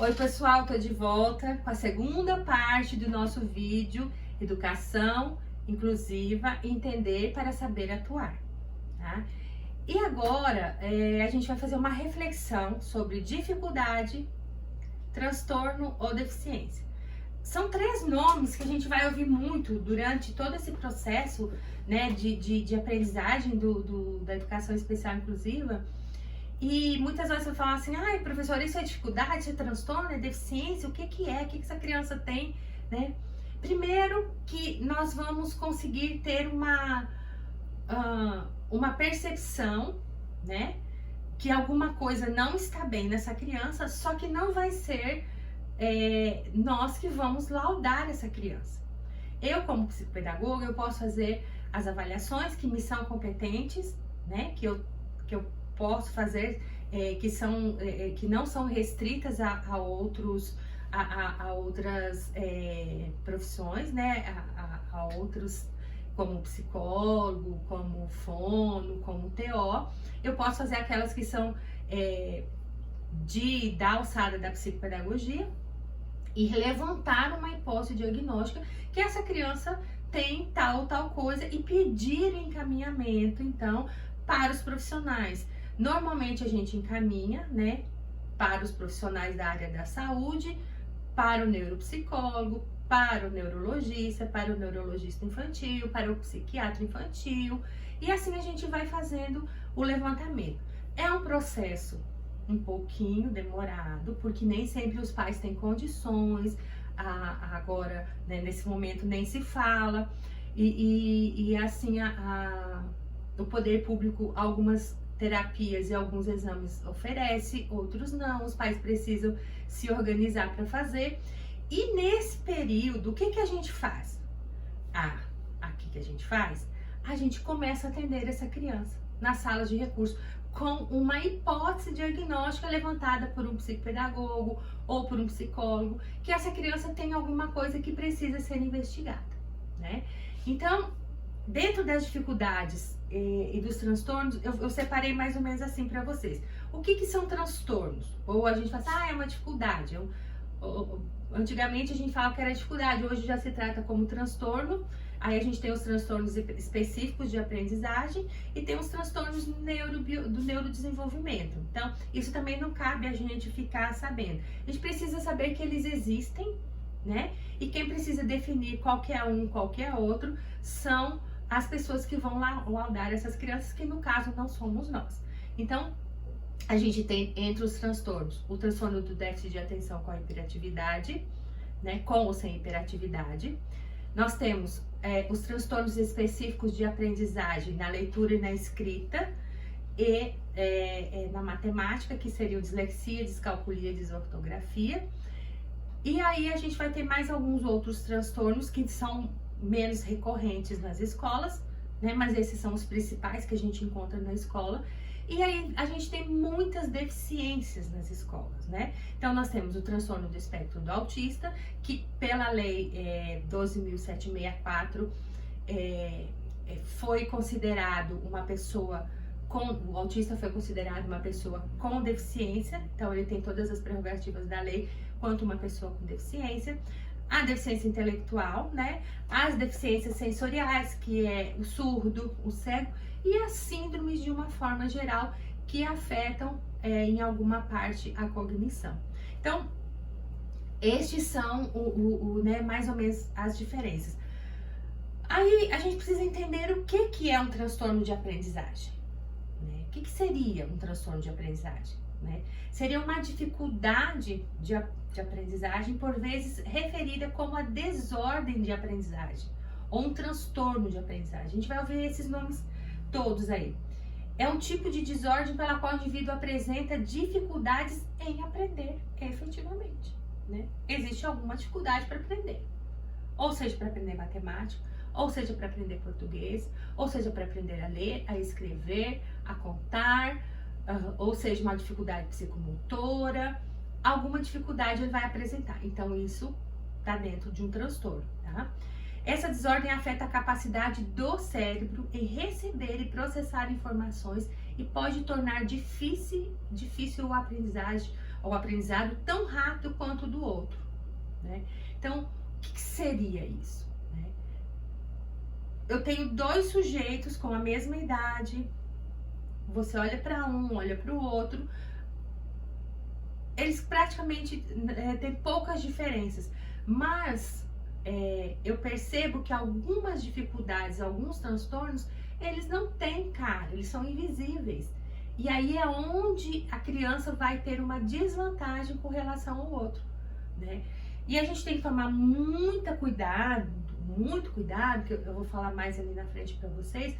Oi pessoal, tô de volta com a segunda parte do nosso vídeo Educação Inclusiva, Entender para Saber Atuar, tá? E agora a gente vai fazer uma reflexão sobre dificuldade, transtorno ou deficiência. São três nomes que a gente vai ouvir muito durante todo esse processo, né, de aprendizagem da educação especial inclusiva. E muitas vezes eu falo assim, ai professor, isso é dificuldade, isso é transtorno, é deficiência, o que que é? O que que essa criança tem, né? Primeiro que nós vamos conseguir ter uma percepção, né? Que alguma coisa não está bem nessa criança, só que não vai ser nós que vamos laudar essa criança. Eu, como psicopedagoga, eu posso fazer as avaliações que me são competentes, né? Que eu posso fazer, que não são restritas a outras profissões, né? A outros, como psicólogo, como fono, como TO. Eu posso fazer aquelas que são da alçada da psicopedagogia e levantar uma hipótese diagnóstica que essa criança tem tal coisa e pedir encaminhamento, então, para os profissionais. Normalmente a gente encaminha, né, para os profissionais da área da saúde, para o neuropsicólogo, para o neurologista, para o neurologista infantil, para o psiquiatra infantil, e assim a gente vai fazendo o levantamento. É um processo um pouquinho demorado, porque nem sempre os pais têm condições, agora, né, nesse momento nem se fala, e assim o poder público, algumas terapias e alguns exames oferece, outros não, os pais precisam se organizar para fazer. E nesse período, o que a gente faz? Aqui que a gente faz? A gente começa a atender essa criança na sala de recursos com uma hipótese diagnóstica levantada por um psicopedagogo ou por um psicólogo, que essa criança tem alguma coisa que precisa ser investigada, né? Então, dentro das dificuldades e dos transtornos, eu separei mais ou menos assim para vocês. O que são transtornos? Ou a gente fala assim, é uma dificuldade. Antigamente a gente falava que era dificuldade, hoje já se trata como transtorno. Aí a gente tem os transtornos específicos de aprendizagem e tem os transtornos do neurodesenvolvimento. Então, isso também não cabe a gente ficar sabendo. A gente precisa saber que eles existem, né? E quem precisa definir qualquer um, qualquer outro, são as pessoas que vão laudar essas crianças, que no caso não somos nós. Então, a gente tem entre os transtornos, o transtorno do déficit de atenção com a hiperatividade, né? Com ou sem hiperatividade. Nós temos os transtornos específicos de aprendizagem na leitura e na escrita, e na matemática, que seriam dislexia, descalculia, desortografia. E aí a gente vai ter mais alguns outros transtornos que são menos recorrentes nas escolas, né? Mas esses são os principais que a gente encontra na escola. E aí a gente tem muitas deficiências nas escolas, né? Então nós temos o transtorno do espectro do autista, que pela lei 12.764 foi considerado uma pessoa o autista foi considerado uma pessoa com deficiência, então ele tem todas as prerrogativas da lei quanto uma pessoa com deficiência. A deficiência intelectual, né? As deficiências sensoriais, que é o surdo, o cego, e as síndromes de uma forma geral que afetam em alguma parte a cognição. Então, estes são né, mais ou menos as diferenças. Aí a gente precisa entender o que é um transtorno de aprendizagem. Né? O que seria um transtorno de aprendizagem? Né? Seria uma dificuldade de aprendizagem, por vezes referida como a desordem de aprendizagem, ou um transtorno de aprendizagem. A gente vai ouvir esses nomes todos aí. É um tipo de desordem pela qual o indivíduo apresenta dificuldades em aprender efetivamente, né? Existe alguma dificuldade para aprender, ou seja, para aprender matemática, ou seja, para aprender português, ou seja, para aprender a ler, a escrever, a contar, ou seja, uma dificuldade psicomotora, alguma dificuldade ele vai apresentar. Então, isso está dentro de um transtorno, tá? Essa desordem afeta a capacidade do cérebro em receber e processar informações e pode tornar difícil a aprendizagem ao aprendizado tão rápido quanto o do outro, né? Então, o que seria isso, né? Eu tenho dois sujeitos com a mesma idade, você olha para um, olha para o outro, eles praticamente têm poucas diferenças, mas eu percebo que algumas dificuldades, alguns transtornos, eles não têm cara, eles são invisíveis. E aí é onde a criança vai ter uma desvantagem com relação ao outro, né? E a gente tem que tomar muito cuidado, que eu vou falar mais ali na frente para vocês,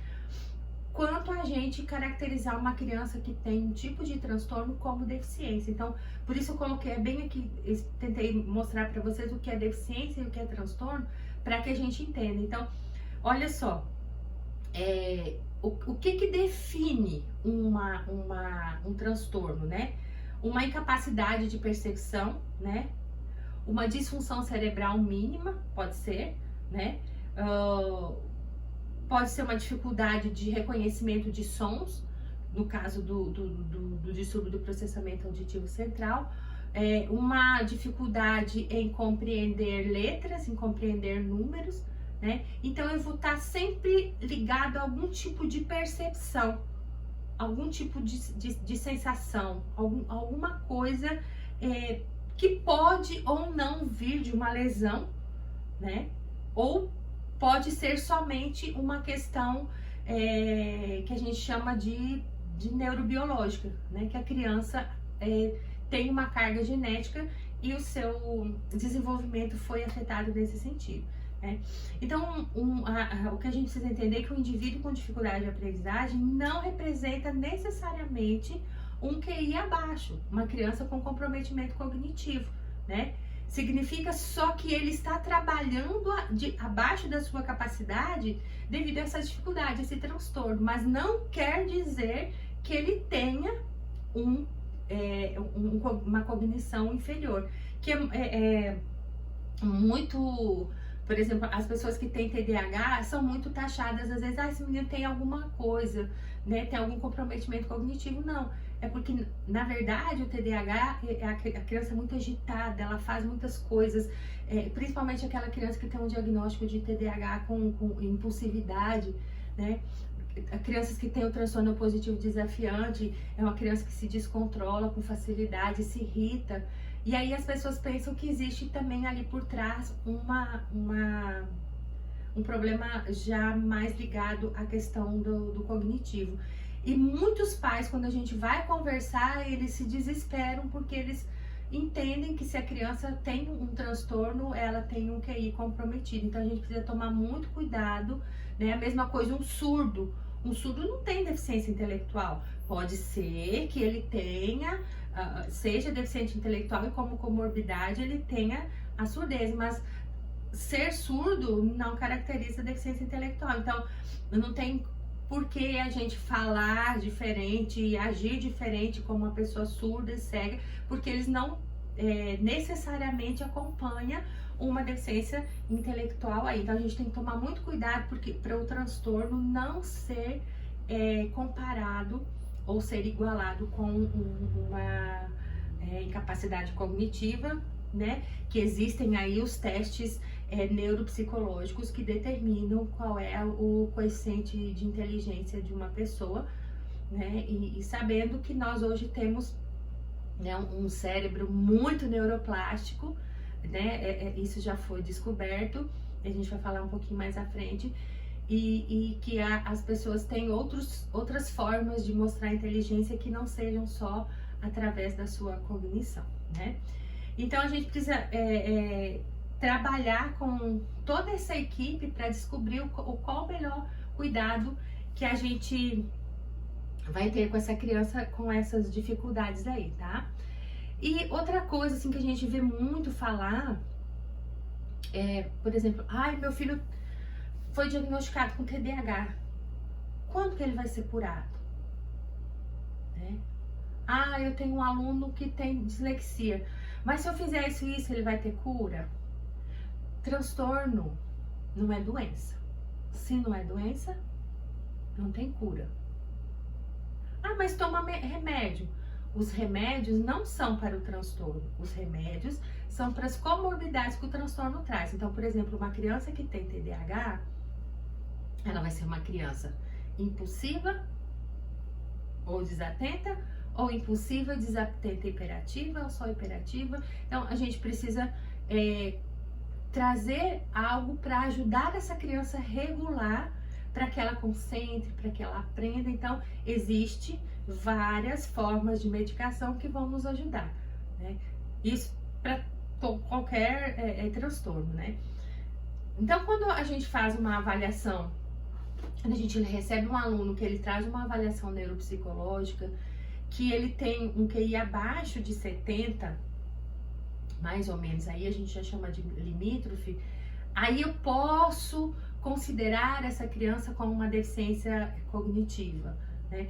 quanto a gente caracterizar uma criança que tem um tipo de transtorno como deficiência. Então, por isso eu coloquei bem aqui, tentei mostrar para vocês o que é deficiência e o que é transtorno, para que a gente entenda. Então, olha só, o que define um transtorno, né? Uma incapacidade de percepção, né? Uma disfunção cerebral mínima, pode ser, né? Pode ser uma dificuldade de reconhecimento de sons, no caso do distúrbio do processamento auditivo central, uma dificuldade em compreender letras, em compreender números, né? Então eu vou estar sempre ligado a algum tipo de percepção, algum tipo de sensação, alguma coisa que pode ou não vir de uma lesão, né? Ou pode ser somente uma questão que a gente chama de neurobiológica, né? Que a criança tem uma carga genética e o seu desenvolvimento foi afetado nesse sentido, né? Então, o que a gente precisa entender é que o indivíduo com dificuldade de aprendizagem não representa necessariamente um QI abaixo, uma criança com comprometimento cognitivo, né? Significa só que ele está trabalhando abaixo da sua capacidade devido a essa dificuldade, esse transtorno, mas não quer dizer que ele tenha uma cognição inferior, que é muito... Por exemplo, as pessoas que têm TDAH são muito taxadas, às vezes, esse menino tem alguma coisa, né? Tem algum comprometimento cognitivo. Não, é porque, na verdade, o TDAH, a criança é muito agitada, ela faz muitas coisas, principalmente aquela criança que tem um diagnóstico de TDAH com impulsividade, né? Crianças que têm o transtorno positivo desafiante, é uma criança que se descontrola com facilidade, se irrita. E aí as pessoas pensam que existe também ali por trás um problema já mais ligado à questão do cognitivo. E muitos pais, quando a gente vai conversar, eles se desesperam porque eles entendem que se a criança tem um transtorno, ela tem um QI comprometido. Então a gente precisa tomar muito cuidado, né? A mesma coisa um surdo. Um surdo não tem deficiência intelectual. Pode ser que ele tenha... seja deficiente intelectual e como comorbidade ele tenha a surdez, mas ser surdo não caracteriza deficiência intelectual. Então não tem por que a gente falar diferente e agir diferente como uma pessoa surda e cega, porque eles não necessariamente acompanham uma deficiência intelectual aí. Então a gente tem que tomar muito cuidado para o transtorno não ser comparado ou ser igualado com uma incapacidade cognitiva, né? Que existem aí os testes neuropsicológicos que determinam qual é o coeficiente de inteligência de uma pessoa, né? E sabendo que nós hoje temos, né, um cérebro muito neuroplástico, né? Isso já foi descoberto, a gente vai falar um pouquinho mais à frente. E que as pessoas têm outras formas de mostrar inteligência que não sejam só através da sua cognição, né? Então a gente precisa trabalhar com toda essa equipe para descobrir qual o melhor cuidado que a gente vai ter com essa criança com essas dificuldades aí, tá? E outra coisa assim que a gente vê muito falar por exemplo, meu filho foi diagnosticado com TDAH. Quando que ele vai ser curado? Né? Eu tenho um aluno que tem dislexia. Mas se eu fizer isso, ele vai ter cura? Transtorno não é doença. Se não é doença, não tem cura. Mas toma remédio. os remédios não são para o transtorno, os remédios são para as comorbidades que o transtorno traz. Então, por exemplo, uma criança que tem TDAH, ela vai ser uma criança impulsiva ou desatenta, ou impulsiva, desatenta, hiperativa, ou só hiperativa. Então, a gente precisa trazer algo para ajudar essa criança a regular, para que ela concentre, para que ela aprenda. Então, existe várias formas de medicação que vão nos ajudar, né? Isso para qualquer transtorno, né? Então, quando a gente faz uma avaliação, quando a gente recebe um aluno que ele traz uma avaliação neuropsicológica, que ele tem um QI abaixo de 70, mais ou menos, aí a gente já chama de limítrofe, aí eu posso considerar essa criança como uma deficiência cognitiva, né?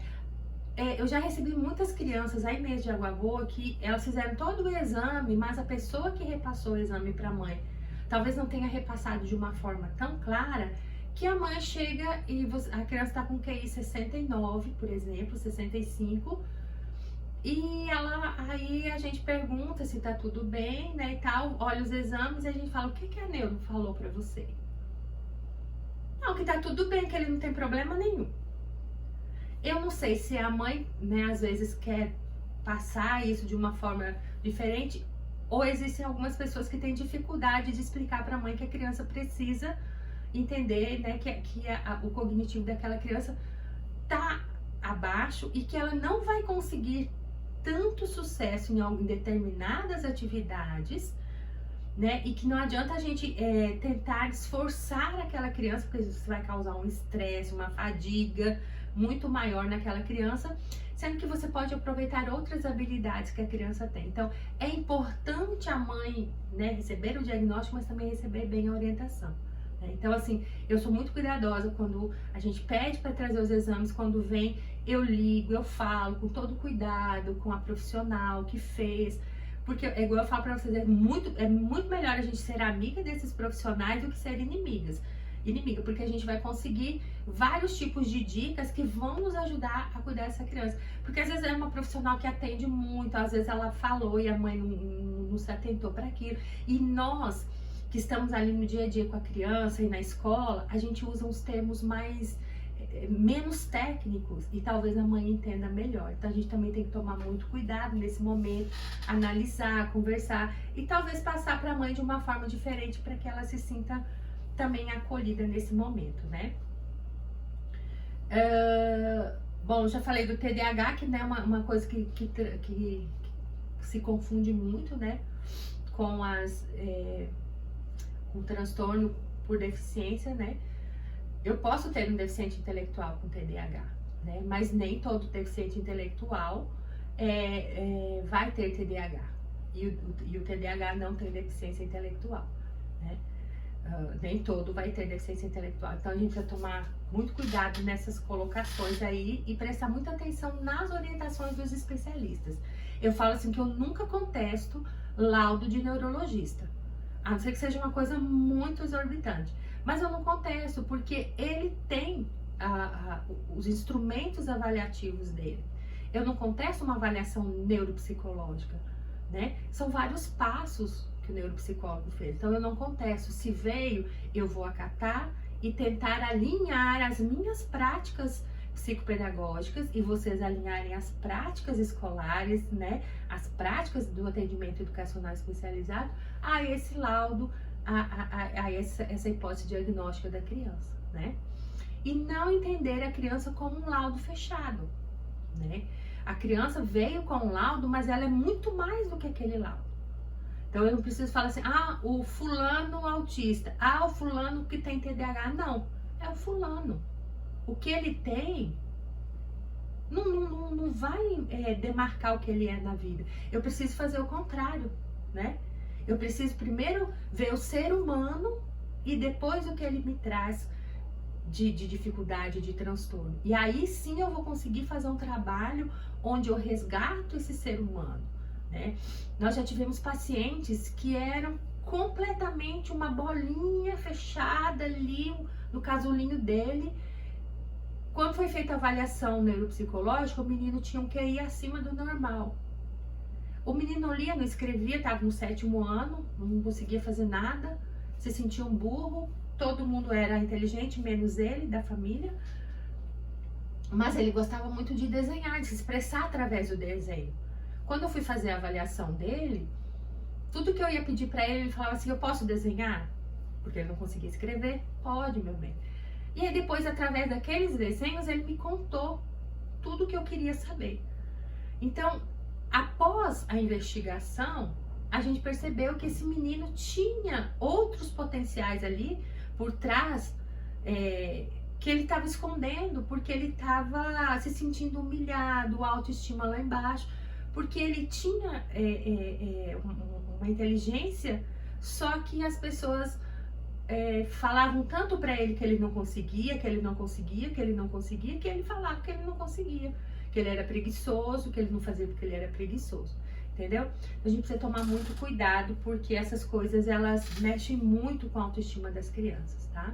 Eu já recebi muitas crianças aí mesmo de Água Boa que elas fizeram todo o exame, mas a pessoa que repassou o exame para a mãe talvez não tenha repassado de uma forma tão clara, que a mãe chega e a criança está com QI 69, por exemplo, 65, e aí a gente pergunta se tá tudo bem, né, e tal, olha os exames e a gente fala, o que a neuro falou para você? Não, que tá tudo bem, que ele não tem problema nenhum. Eu não sei se a mãe, né, às vezes quer passar isso de uma forma diferente, ou existem algumas pessoas que têm dificuldade de explicar para a mãe que a criança precisa entender, né, que o cognitivo daquela criança tá abaixo e que ela não vai conseguir tanto sucesso em determinadas atividades, né, e que não adianta a gente tentar esforçar aquela criança, porque isso vai causar um estresse, uma fadiga muito maior naquela criança, sendo que você pode aproveitar outras habilidades que a criança tem. Então, é importante a mãe, né, receber o diagnóstico, mas também receber bem a orientação. Então, assim, eu sou muito cuidadosa quando a gente pede para trazer os exames, quando vem, eu ligo, eu falo com todo cuidado, com a profissional que fez, porque, igual eu falo para vocês, é muito melhor a gente ser amiga desses profissionais do que ser inimiga, porque a gente vai conseguir vários tipos de dicas que vão nos ajudar a cuidar dessa criança. Porque às vezes é uma profissional que atende muito, às vezes ela falou e a mãe não se atentou para aquilo, e nós que estamos ali no dia a dia com a criança e na escola, a gente usa uns termos menos técnicos e talvez a mãe entenda melhor. Então a gente também tem que tomar muito cuidado nesse momento, analisar, conversar e talvez passar para a mãe de uma forma diferente para que ela se sinta também acolhida nesse momento, né? Bom, já falei do TDAH, que é uma coisa que se confunde muito, né, com o transtorno por deficiência, né? Eu posso ter um deficiente intelectual com TDAH, né? Mas nem todo deficiente intelectual vai ter TDAH. E o TDAH não tem deficiência intelectual, né? Nem todo vai ter deficiência intelectual. Então a gente vai tomar muito cuidado nessas colocações aí e prestar muita atenção nas orientações dos especialistas. Eu falo assim que eu nunca contesto laudo de neurologista, a não ser que seja uma coisa muito exorbitante. Mas eu não contesto, porque ele tem os instrumentos avaliativos dele. Eu não contesto uma avaliação neuropsicológica, né? São vários passos que o neuropsicólogo fez. Então eu não contesto. Se veio, eu vou acatar e tentar alinhar as minhas práticas psicopedagógicas e vocês alinharem as práticas escolares, né, as práticas do atendimento educacional especializado a esse laudo, a essa hipótese diagnóstica da criança, né? E não entender a criança como um laudo fechado, né? A criança veio com um laudo, mas ela é muito mais do que aquele laudo. Então eu não preciso falar assim, o fulano autista, o fulano que tem TDAH, não, é o fulano. O que ele tem não vai demarcar o que ele é na vida. Eu preciso fazer o contrário, né? Eu preciso primeiro ver o ser humano e depois o que ele me traz de dificuldade, de transtorno. E aí sim eu vou conseguir fazer um trabalho onde eu resgato esse ser humano, né? Nós já tivemos pacientes que eram completamente uma bolinha fechada ali, no casulinho dele, quando foi feita a avaliação neuropsicológica, o menino tinha um QI acima do normal. O menino não lia, não escrevia, estava no 7º ano, não conseguia fazer nada, se sentia um burro, todo mundo era inteligente, menos ele, da família. Mas ele gostava muito de desenhar, de se expressar através do desenho. Quando eu fui fazer a avaliação dele, tudo que eu ia pedir para ele, ele falava assim, eu posso desenhar? Porque ele não conseguia escrever. Pode, meu bem. E aí depois, através daqueles desenhos, ele me contou tudo que eu queria saber. Então, após a investigação, a gente percebeu que esse menino tinha outros potenciais ali por trás, que ele estava escondendo, porque ele estava se sentindo humilhado, autoestima lá embaixo, porque ele tinha uma inteligência, só que as pessoas falavam tanto para ele que ele não conseguia, que ele não conseguia, que ele não conseguia, que ele falava que ele não conseguia, que ele era preguiçoso, que ele não fazia porque ele era preguiçoso, entendeu? A gente precisa tomar muito cuidado, porque essas coisas, elas mexem muito com a autoestima das crianças, tá?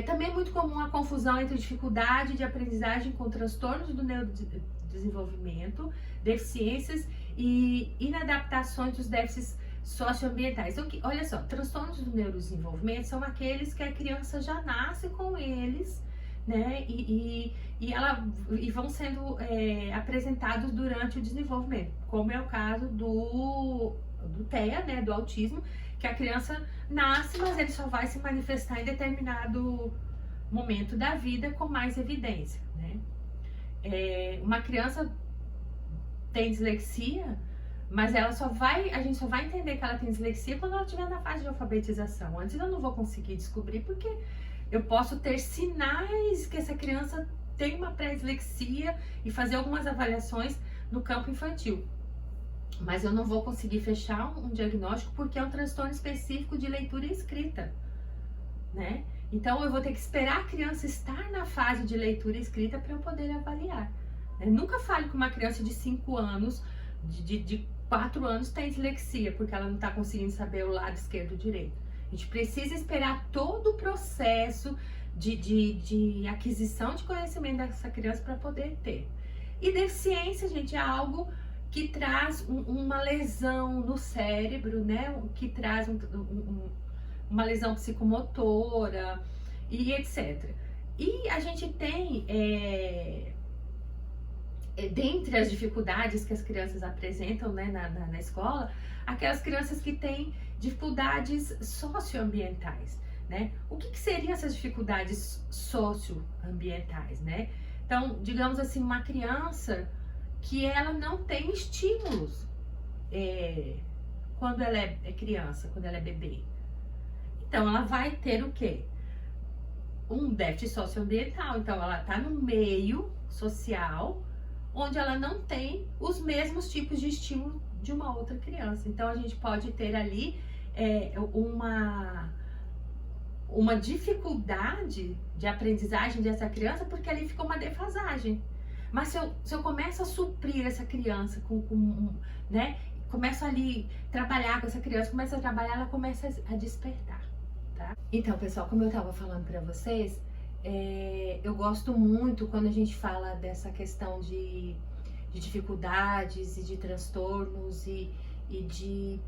Também é muito comum a confusão entre dificuldade de aprendizagem com transtornos do neurodesenvolvimento, deficiências e inadaptações dos déficits socioambientais. Então, olha só, transtornos do neurodesenvolvimento são aqueles que a criança já nasce com eles, né? E vão sendo apresentados durante o desenvolvimento, como é o caso do TEA, né? Do autismo, que a criança nasce, mas ele só vai se manifestar em determinado momento da vida com mais evidência, né? Uma criança tem dislexia, mas a gente só vai entender que ela tem dislexia quando ela estiver na fase de alfabetização. Antes eu não vou conseguir descobrir, porque eu posso ter sinais que essa criança tem uma pré-dislexia e fazer algumas avaliações no campo infantil. Mas eu não vou conseguir fechar um diagnóstico, porque é um transtorno específico de leitura e escrita, né? Então eu vou ter que esperar a criança estar na fase de leitura e escrita para eu poder avaliar, né? Nunca fale que uma criança de 5 anos, de 4 anos tem dislexia, porque ela não está conseguindo saber o lado esquerdo ou direito. A gente precisa esperar todo o processo de aquisição de conhecimento dessa criança para poder ter. E deficiência, gente, é algo que traz uma lesão no cérebro, né? Que traz uma lesão psicomotora e etc. E a gente tem, dentre as dificuldades que as crianças apresentam, né, na escola, aquelas crianças que têm dificuldades socioambientais, né? O que seriam essas dificuldades socioambientais, né? Então, digamos assim, uma criança que ela não tem estímulos quando ela é criança, quando ela é bebê. Então, ela vai ter o quê? Um déficit socioambiental. Então, ela está no meio social onde ela não tem os mesmos tipos de estímulo de uma outra criança. Então, a gente pode ter ali uma dificuldade de aprendizagem dessa criança, porque ali fica uma defasagem. Mas se eu começo a suprir essa criança né, começo ali trabalhar com essa criança, começo a trabalhar, ela começa a despertar, tá? Então, pessoal, como eu estava falando para vocês, eu gosto muito quando a gente fala dessa questão de dificuldades e de transtornos e de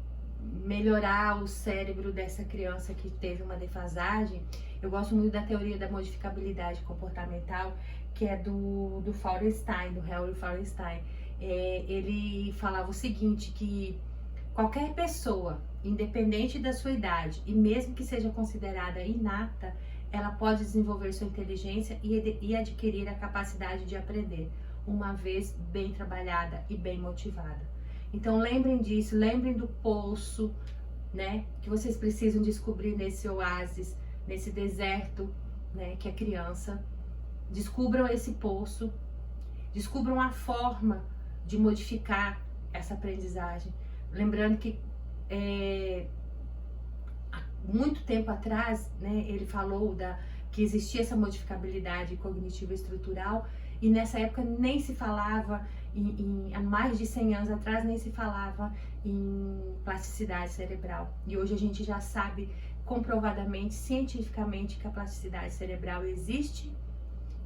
melhorar o cérebro dessa criança que teve uma defasagem. Eu gosto muito da teoria da modificabilidade comportamental, que é do Feuerstein, do Harry Feuerstein. Ele falava o seguinte, que qualquer pessoa, independente da sua idade, e mesmo que seja considerada inapta, ela pode desenvolver sua inteligência e adquirir a capacidade de aprender, uma vez bem trabalhada e bem motivada. Então lembrem disso, lembrem do poço, né, que vocês precisam descobrir nesse oásis, nesse deserto, né, que é criança. Descubram esse poço, descubram a forma de modificar essa aprendizagem. Lembrando que há muito tempo atrás, né, ele falou que existia essa modificabilidade cognitiva estrutural, E nessa época nem se falava, há mais de 100 anos atrás, nem se falava em plasticidade cerebral. E hoje a gente já sabe comprovadamente, cientificamente, que a plasticidade cerebral existe,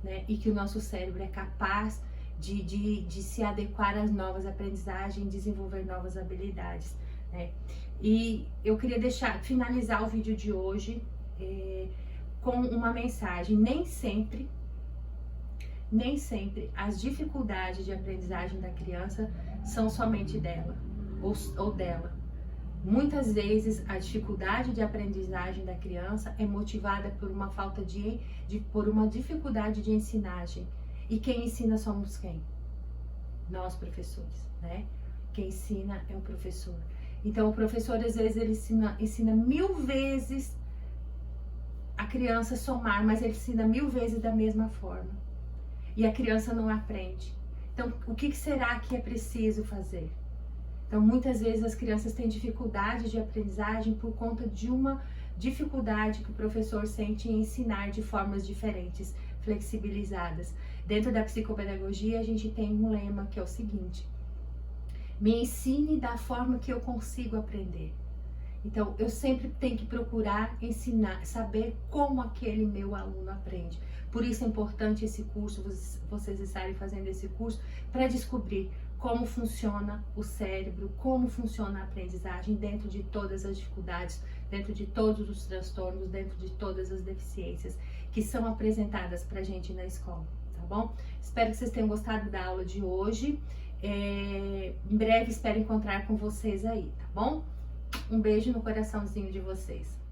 né? E que o nosso cérebro é capaz de se adequar às novas aprendizagens, desenvolver novas habilidades, né? E eu queria finalizar o vídeo de hoje com uma mensagem. Nem sempre as dificuldades de aprendizagem da criança são somente dela ou dela. Muitas vezes a dificuldade de aprendizagem da criança é motivada por uma falta por uma dificuldade de ensinagem. E quem ensina somos quem? Nós, professores, né? Quem ensina é o professor. Então o professor às vezes ele ensina 1000 vezes a criança somar, mas ele ensina 1000 vezes da mesma forma. E a criança não aprende. Então, o que será que é preciso fazer? Então, muitas vezes as crianças têm dificuldade de aprendizagem por conta de uma dificuldade que o professor sente em ensinar de formas diferentes, flexibilizadas. Dentro da psicopedagogia, a gente tem um lema que é o seguinte: me ensine da forma que eu consigo aprender. Então, eu sempre tenho que procurar ensinar, saber como aquele meu aluno aprende. Por isso é importante esse curso, vocês estarem fazendo esse curso, para descobrir como funciona o cérebro, como funciona a aprendizagem dentro de todas as dificuldades, dentro de todos os transtornos, dentro de todas as deficiências que são apresentadas pra gente na escola, tá bom? Espero que vocês tenham gostado da aula de hoje. Em breve espero encontrar com vocês aí, tá bom? Um beijo no coraçãozinho de vocês.